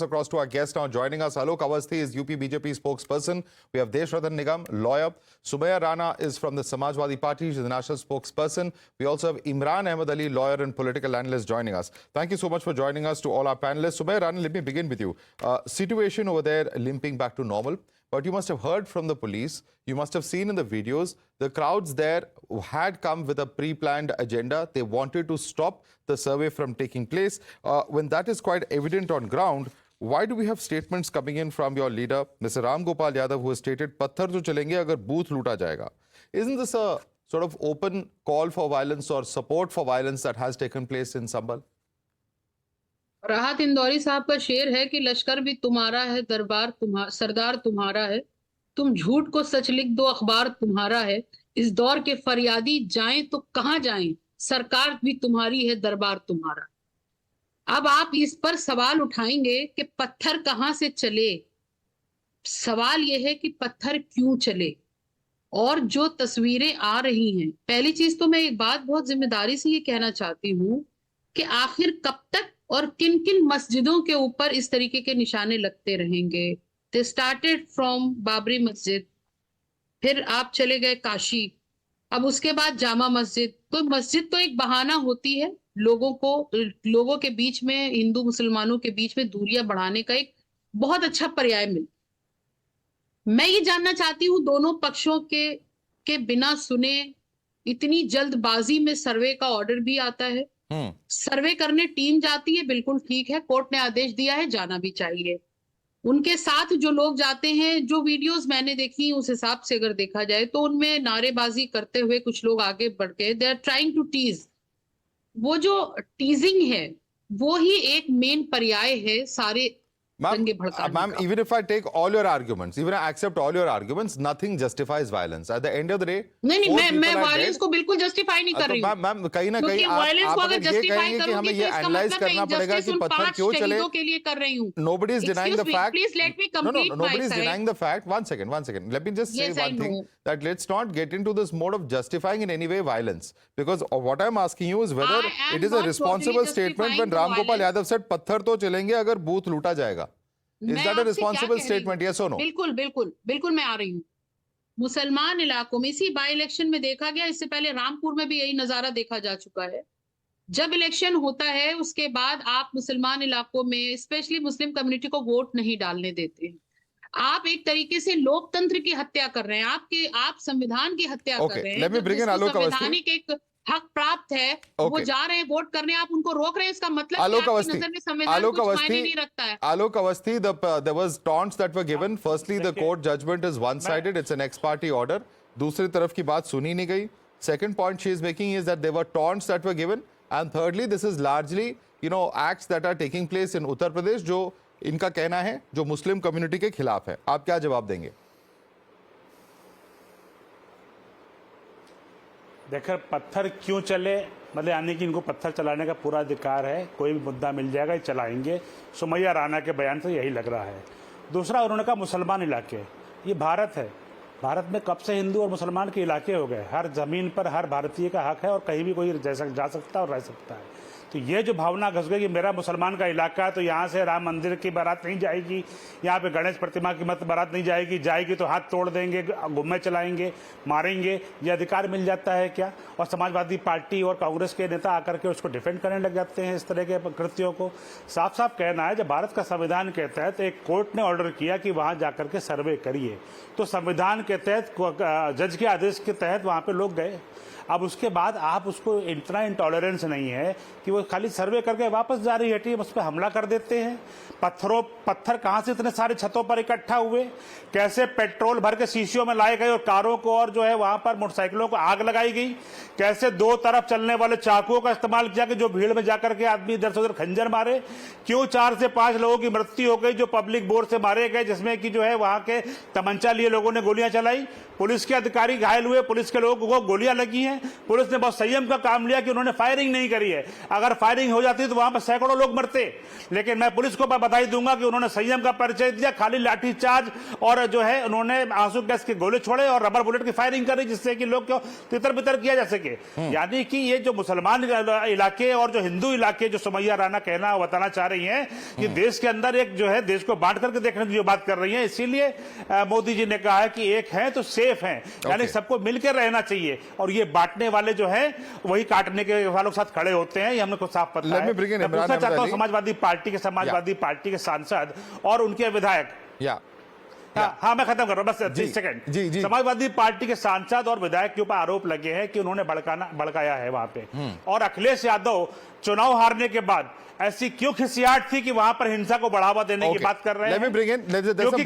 Across to our guest now joining us. Alok Awasthi is UP BJP spokesperson. We have Desh Ratan Nigam, lawyer. Sumaya Rana is from the Samajwadi Party. She's the national spokesperson. We also have Imran Ahmed Ali, lawyer and political analyst, joining us. Thank you so much for joining us to all our panelists. Sumaya Rana, let me begin with you. Situation over there limping back to normal. But you must have heard from the police, you must have seen in the videos, the crowds there had come with a pre-planned agenda. They wanted to stop the survey from taking place. When that is quite evident on ground, why do we have statements coming in from your leader, Mr. Ram Gopal Yadav, who has stated, "Patthar to chalenge agar booth loota jayega"? Isn't this a sort of open call for violence or support for violence that has taken place in Sambhal? राहत इंदौरी साहब का शेर है कि लश्कर भी तुम्हारा है, दरबार सरदार तुम्हारा है, तुम झूठ को सच लिख दो, अखबार तुम्हारा है, इस दौर के फरियादी जाएं तो कहां जाएं, सरकार भी तुम्हारी है, दरबार तुम्हारा। अब आप इस पर सवाल उठाएंगे कि पत्थर कहां से चले। सवाल यह है कि पत्थर क्यों चले और जो तस्वीरें आ रही हैं। पहली चीज तो मैं एक बात बहुत जिम्मेदारी से ये कहना चाहती हूं कि आखिर कब तक और किन किन मस्जिदों के ऊपर इस तरीके के निशाने लगते रहेंगे। दे स्टार्टेड फ्रॉम बाबरी मस्जिद, फिर आप चले गए काशी, अब उसके बाद जामा मस्जिद। तो मस्जिद तो एक बहाना होती है लोगों के बीच में, हिंदू मुसलमानों के बीच में दूरियां बढ़ाने का एक बहुत अच्छा पर्याय मिल। मैं ये जानना चाहती हूँ दोनों पक्षों के बिना सुने इतनी जल्दबाजी में सर्वे का ऑर्डर भी आता है। सर्वे करने टीम जाती है, बिल्कुल ठीक है, कोर्ट ने आदेश दिया है, जाना भी चाहिए। उनके साथ जो लोग जाते हैं, जो वीडियोस मैंने देखी उस हिसाब से अगर देखा जाए तो उनमें नारेबाजी करते हुए कुछ लोग आगे बढ़ के they are trying to tease. वो जो टीजिंग है वो ही एक मेन पर्याय है सारे दंगे भड़काने Ma'am, even if I take all your arguments, even I accept all your arguments, nothing justifies violence. At the end of the day, नहीं, मैं वायलेंस को बिल्कुल जस्टिफाई नहीं कर रही हूँ। मैम कहीं ना कहीं वायलेंस को अगर जस्टिफाई कि हमें ये एनालाइज करना पड़ेगा कि पत्थर क्यों चले। के लिए कर रही हूँ। Nobody is denying the fact. Please let me complete my nobody is side. denying the fact. One second. Let me just say one thing, that let's not get into this mode of justifying in any way violence, because what I'm asking you is whether it is a responsible statement when Ram Gopal Yadav said पत्थर तो चलेंगे अगर booth लूटा जाएगा। Is that a responsible statement? Yes or no? बिल्कुल मैं आ रही हूँ। मुसलमान इलाकों में इसी बाई इलेक्शन में देखा गया, इससे पहले रामपुर में भी यही नजारा देखा जा चुका है। जब इलेक्शन होता है उसके बाद आप मुसलमान इलाकों में स्पेशली मुस्लिम कम्युनिटी को वोट नहीं डालने देते हैं। आप एक तरीके से लोकतंत्र की हत्या कर रहे हैं, आप संविधान की हत्या कर रहे हैं। संवैधानिक एक हक प्राप्त है, वो जा रहे हैं वोट करने, आप उनको रोक रहे हैं। इसका मतलब आपकी नजर में संविधान कुछ मायने नहीं रखता है। Alok Awasthi, there was taunts that were given. Firstly, the court judgment is one-sided. It's an ex-party order. दूसरी तरफ की बात सुनी नहीं गई. Second point she is making is that there were taunts that were given. And thirdly, this is largely, acts that are taking place in Uttar Pradesh, जो इनका कहना है जो मुस्लिम कम्युनिटी के खिलाफ है। आप क्या जवाब देंगे? देखकर पत्थर क्यों चले, मतलब यानी कि इनको पत्थर चलाने का पूरा अधिकार है, कोई भी मुद्दा मिल जाएगा, चलाएंगे। सुमैया राणा के बयान से यही लग रहा है। दूसरा, उन्होंने कहा मुसलमान इलाके, ये भारत है, भारत में कब से हिंदू और मुसलमान के इलाके हो गए। हर जमीन पर हर भारतीय का हक है और कहीं भी कोई जा सकता है और रह सकता है। तो ये जो भावना घुस गई कि मेरा मुसलमान का इलाका है तो यहाँ से राम मंदिर की बारात नहीं जाएगी, यहाँ पे गणेश प्रतिमा की मत बारात नहीं जाएगी तो हाथ तोड़ देंगे, गुम्मे चलाएंगे, मारेंगे, ये अधिकार मिल जाता है क्या? और समाजवादी पार्टी और कांग्रेस के नेता आकर के उसको डिफेंड करने लग जाते हैं इस तरह के कृत्यों को। साफ साफ कहना है, जब भारत का संविधान के तहत एक कोर्ट ने ऑर्डर किया कि वहाँ जाकर के सर्वे करिए, तो संविधान के तहत जज के आदेश के तहत वहाँ पे लोग गए। अब उसके बाद आप उसको इतना इंटॉलरेंस नहीं है कि वो खाली सर्वे करके वापस जा रही है टीम, उस पर हमला कर देते हैं। पत्थर कहाँ से इतने सारे छतों पर इकट्ठा हुए, कैसे पेट्रोल भर के शीशियों में लाए गए और कारों को और जो है वहां पर मोटरसाइकिलों को आग लगाई गई, कैसे दो तरफ चलने वाले चाकुओं का इस्तेमाल किया कि जो भीड़ में जाकर के आदमी इधर से उधर खंजर मारे, क्यों 4 से 5 लोगों की मृत्यु हो गई जो पब्लिक बोर्ड से मारे गए, जिसमें कि जो है वहां के तमंचा लिए लोगों ने गोलियां चलाई, पुलिस के अधिकारी घायल हुए, पुलिस के लोगों को गोलियां लगी हैं। पुलिस ने बहुत संयम का काम लिया कि उन्होंने फायरिंग नहीं करी है। अगर अगर फायरिंग हो जाती तो वहां पर सैकड़ों लोग मरते। लेकिन मैं पुलिस को बधाई दूंगा कि उन्होंने संयम का परिचय दिया, खाली लाठीचार्ज और जो है उन्होंने आंसू गैस के गोले छोड़े और रबर बुलेट की फायरिंग करी, जिससे कि लोग को तितर बितर किया जा सके। यानी कि ये जो मुसलमान इलाके और जो हिंदू इलाके जो सुमैया राणा कहना बताना चाह रही हैं कि देश के अंदर एक जो है देश को बांट करके देखने की जो बात कर रही है, इसीलिए मोदी जी ने कहा है कि एक है तो सेफ है, यानी सबको मिलकर रहना चाहिए और ये बांटने वाले जो है वही काटने के वालों के साथ खड़े होते हैं, ये हमने को साफ पता है। मैं पूछना चाहता हूं समाजवादी पार्टी के सांसद और उनके विधायक, हाँ मैं खत्म कर रहा हूं बस 30 सेकंड। समाजवादी पार्टी के सांसद और विधायक के ऊपर आरोप लगे हैं कि उन्होंने भड़काया है वहां पे, और अखिलेश यादव चुनाव हारने के बाद ऐसी क्यों खिसियाट थी कि वहां पर हिंसा को बढ़ावा देने की बात कर रहे हैं, क्योंकि